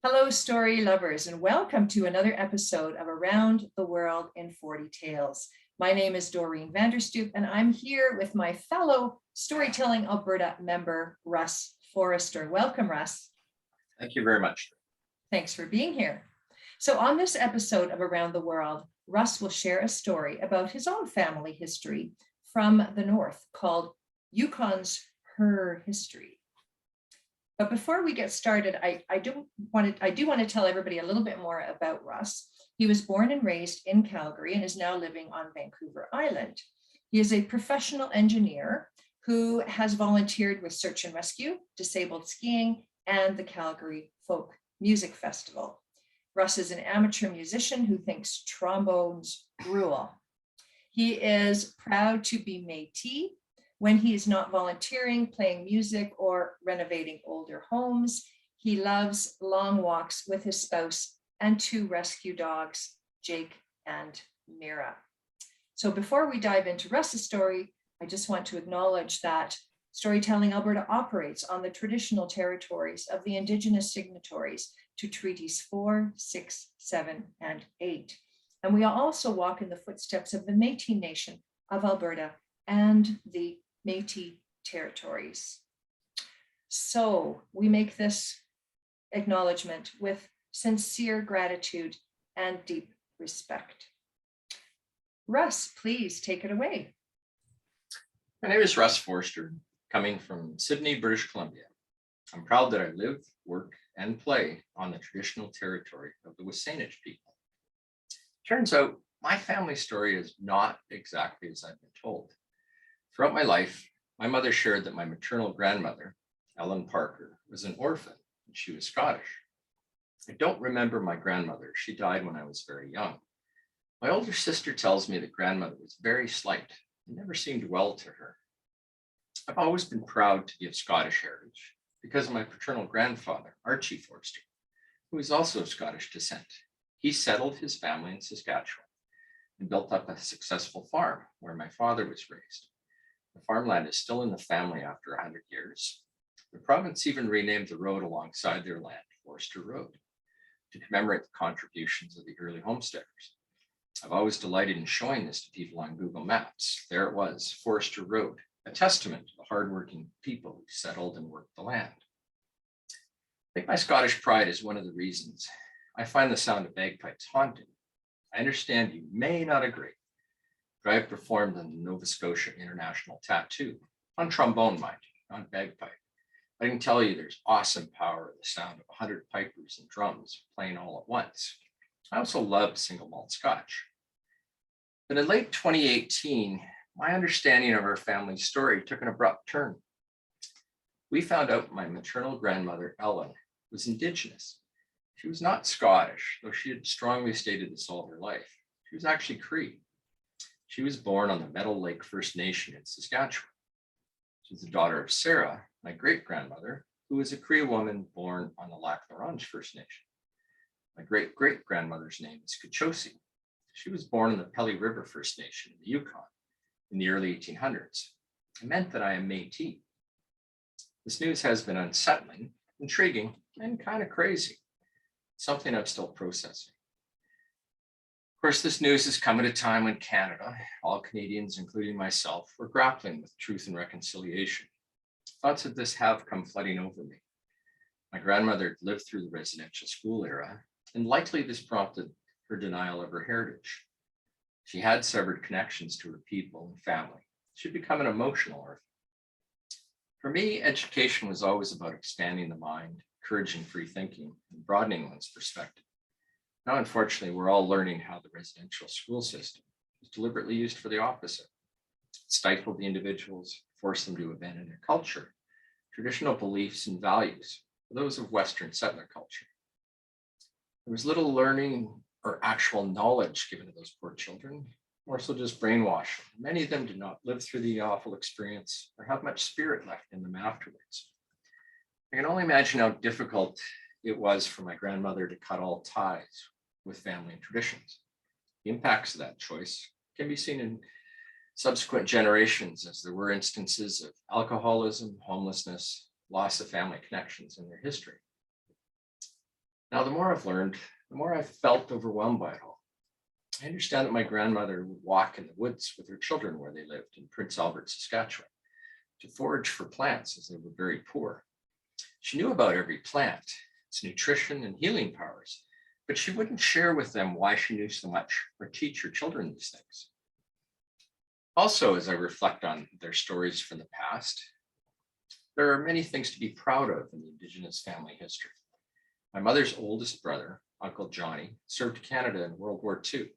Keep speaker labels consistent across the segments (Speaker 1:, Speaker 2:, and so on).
Speaker 1: Hello, story lovers, and welcome to another episode of Around the World in 40 Tales. My name is Doreen Vanderstoep, and I'm here with my fellow Storytelling Alberta member, Russ Forrester. Welcome, Russ.
Speaker 2: Thank you very much.
Speaker 1: Thanks for being here. So on this episode of Around the World, Russ will share a story about his own family history from the North called Yukon's Her History. But before we get started, I do want to tell everybody a little bit more about Russ. He was born and raised in Calgary and is now living on Vancouver Island. He is a professional engineer who has volunteered with search and rescue, disabled skiing, and the Calgary Folk Music Festival. Russ is an amateur musician who thinks trombones rule. He is proud to be Métis when he is not volunteering, playing music, or renovating older homes. He loves long walks with his spouse and two rescue dogs, Jake and Mira. So before we dive into Russ's story, I just want to acknowledge that Storytelling Alberta operates on the traditional territories of the Indigenous signatories to Treaties 4, 6, 7, and 8. And we also walk in the footsteps of the Métis Nation of Alberta and the Métis territories. So we make this acknowledgement with sincere gratitude and deep respect. Russ, please take it away.
Speaker 2: My name is Russ Forrester, coming from Sydney, British Columbia. I'm proud that I live, work, and play on the traditional territory of the WSÁNEĆ people. Turns out my family story is not exactly as I've been told. Throughout my life, my mother shared that my maternal grandmother, Ellen Parker, was an orphan and she was Scottish. I don't remember my grandmother. She died when I was very young. My older sister tells me that grandmother was very slight and never seemed well to her. I've always been proud to be of Scottish heritage because of my paternal grandfather, Archie Forrester, who is also of Scottish descent. He settled his family in Saskatchewan and built up a successful farm where my father was raised. The farmland is still in the family after 100 years. The province even renamed the road alongside their land, Forrester Road, to commemorate the contributions of the early homesteaders. I've always delighted in showing this to people on Google Maps. There it was, Forrester Road, a testament to the hardworking people who settled and worked the land. I think my Scottish pride is one of the reasons I find the sound of bagpipes haunting. I understand you may not agree, but I have performed in the Nova Scotia International Tattoo, on trombone, mind you, on bagpipe. I can tell you there's awesome power in the sound of 100 pipers and drums playing all at once. I also love single malt Scotch. But in late 2018, my understanding of our family story took an abrupt turn. We found out my maternal grandmother, Ellen, was Indigenous. She was not Scottish, though she had strongly stated this all her life. She was actually Cree. She was born on the Meadow Lake First Nation in Saskatchewan. She was the daughter of Sarah, my great-grandmother, who was a Cree woman born on the Lac La Ronge First Nation. My great-great-grandmother's name is Kachosi. She was born in the Pelly River First Nation in the Yukon in the early 1800s. It meant that I am Métis. This news has been unsettling, intriguing, and kind of crazy. Something I'm still processing. Of course, this news has come at a time when Canada, all Canadians, including myself, were grappling with truth and reconciliation. Thoughts of this have come flooding over me. My grandmother lived through the residential school era, and likely this prompted her denial of her heritage. She had severed connections to her people and family. She'd become an emotional orphan. For me, education was always about expanding the mind, encouraging free thinking, and broadening one's perspective. Now, unfortunately, we're all learning how the residential school system is deliberately used for the opposite. It stifled the individuals, forced them to abandon their culture, traditional beliefs and values, those of Western settler culture. There was little learning or actual knowledge given to those poor children, more so just brainwashing. Many of them did not live through the awful experience or have much spirit left in them afterwards. I can only imagine how difficult it was for my grandmother to cut all ties with family and traditions. The impacts of that choice can be seen in subsequent generations, as there were instances of alcoholism, homelessness, loss of family connections in their history. Now, the more I've learned, the more I've felt overwhelmed by it all. I understand that my grandmother would walk in the woods with her children where they lived in Prince Albert, Saskatchewan, to forage for plants as they were very poor. She knew about every plant, its nutrition and healing powers, but she wouldn't share with them why she knew so much or teach her children these things. Also, as I reflect on their stories from the past, there are many things to be proud of in the Indigenous family history. My mother's oldest brother, Uncle Johnny, served Canada in World War II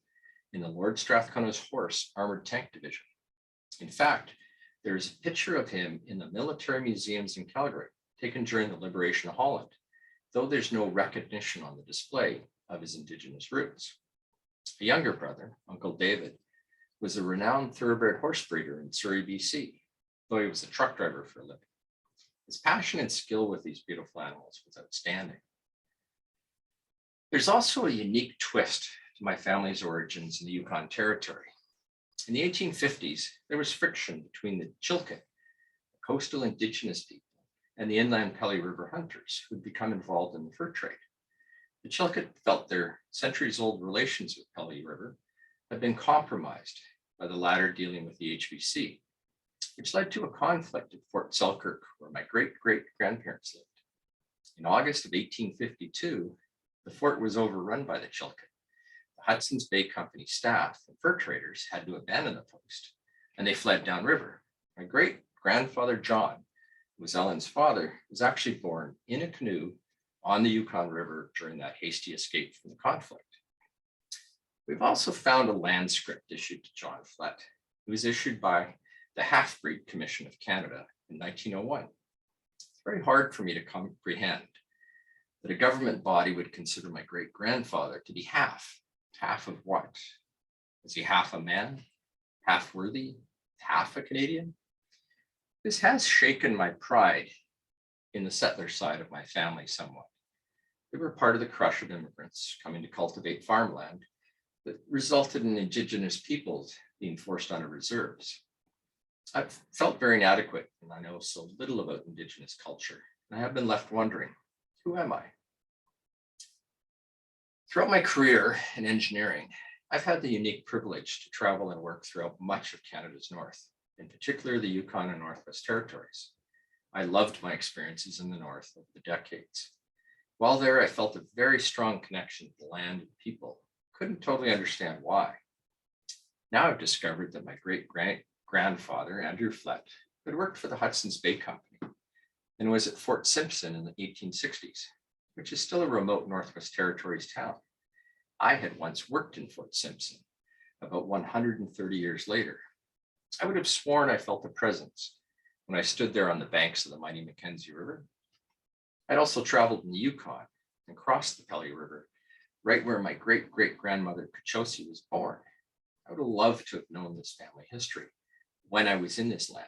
Speaker 2: in the Lord Strathcona's Horse Armored Tank Division. In fact, there's a picture of him in the military museums in Calgary, taken during the liberation of Holland, though there's no recognition on the display of his Indigenous roots. A younger brother, Uncle David, was a renowned thoroughbred horse breeder in Surrey, BC, though he was a truck driver for a living. His passion and skill with these beautiful animals was outstanding. There's also a unique twist to my family's origins in the Yukon Territory. In the 1850s, there was friction between the Chilkat, the coastal Indigenous people, and the inland Pelly River hunters who had become involved in the fur trade. The Chilkat felt their centuries-old relations with Pelly River had been compromised by the latter dealing with the HBC, which led to a conflict at Fort Selkirk, where my great-great-grandparents lived. In August of 1852, the fort was overrun by the Chilkat. The Hudson's Bay Company staff and fur traders had to abandon the post, and they fled downriver. My great-grandfather John, who was Ellen's father, was actually born in a canoe on the Yukon River during that hasty escape from the conflict. We've also found a land script issued to John Flett. It was issued by the Half-Breed Commission of Canada in 1901. It's very hard for me to comprehend that a government body would consider my great-grandfather to be half. Half of what? Is he half a man, half worthy, half a Canadian? This has shaken my pride in the settler side of my family somewhat. They were part of the crush of immigrants coming to cultivate farmland that resulted in Indigenous peoples being forced onto reserves. I've felt very inadequate, and I know so little about Indigenous culture, and I have been left wondering, who am I? Throughout my career in engineering, I've had the unique privilege to travel and work throughout much of Canada's north, in particular the Yukon and Northwest Territories. I loved my experiences in the north over the decades. While there, I felt a very strong connection to the land and people. Couldn't totally understand why. Now I've discovered that my great-grandfather, Andrew Flett, had worked for the Hudson's Bay Company and was at Fort Simpson in the 1860s, which is still a remote Northwest Territories town. I had once worked in Fort Simpson about 130 years later. I would have sworn I felt a presence when I stood there on the banks of the mighty Mackenzie River. I'd also traveled in the Yukon and crossed the Pelly River, right where my great-great-grandmother Kachosi was born. I would have loved to have known this family history when I was in this land.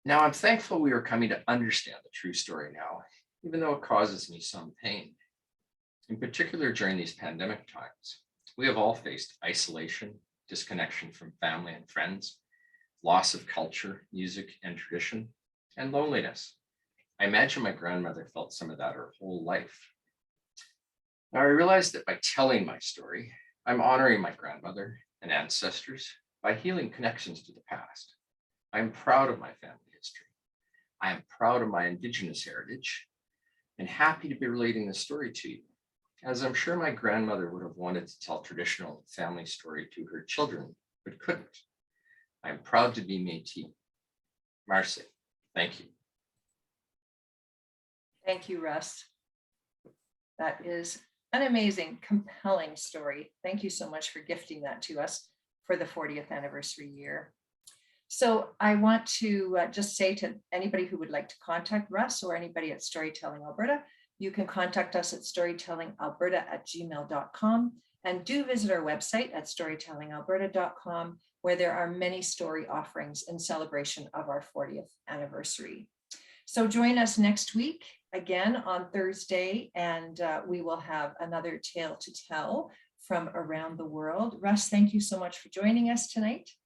Speaker 2: Now, I'm thankful we are coming to understand the true story now, even though it causes me some pain. In particular, during these pandemic times, we have all faced isolation, disconnection from family and friends, loss of culture, music, and tradition, and loneliness. I imagine my grandmother felt some of that her whole life. Now, I realize that by telling my story, I'm honoring my grandmother and ancestors by healing connections to the past. I'm proud of my family history. I am proud of my Indigenous heritage and happy to be relating this story to you, as I'm sure my grandmother would have wanted to tell traditional family story to her children, but couldn't. I'm proud to be Métis. Marcy, thank you.
Speaker 1: Thank you, Russ. That is an amazing, compelling story. Thank you so much for gifting that to us for the 40th anniversary year. So I want to just say to anybody who would like to contact Russ or anybody at Storytelling Alberta, you can contact us at storytellingalberta@gmail.com, and do visit our website at storytellingalberta.com, where there are many story offerings in celebration of our 40th anniversary. So join us next week again on Thursday, and we will have another tale to tell from around the world. Russ, thank you so much for joining us tonight.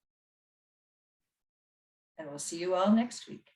Speaker 1: And we'll see you all next week.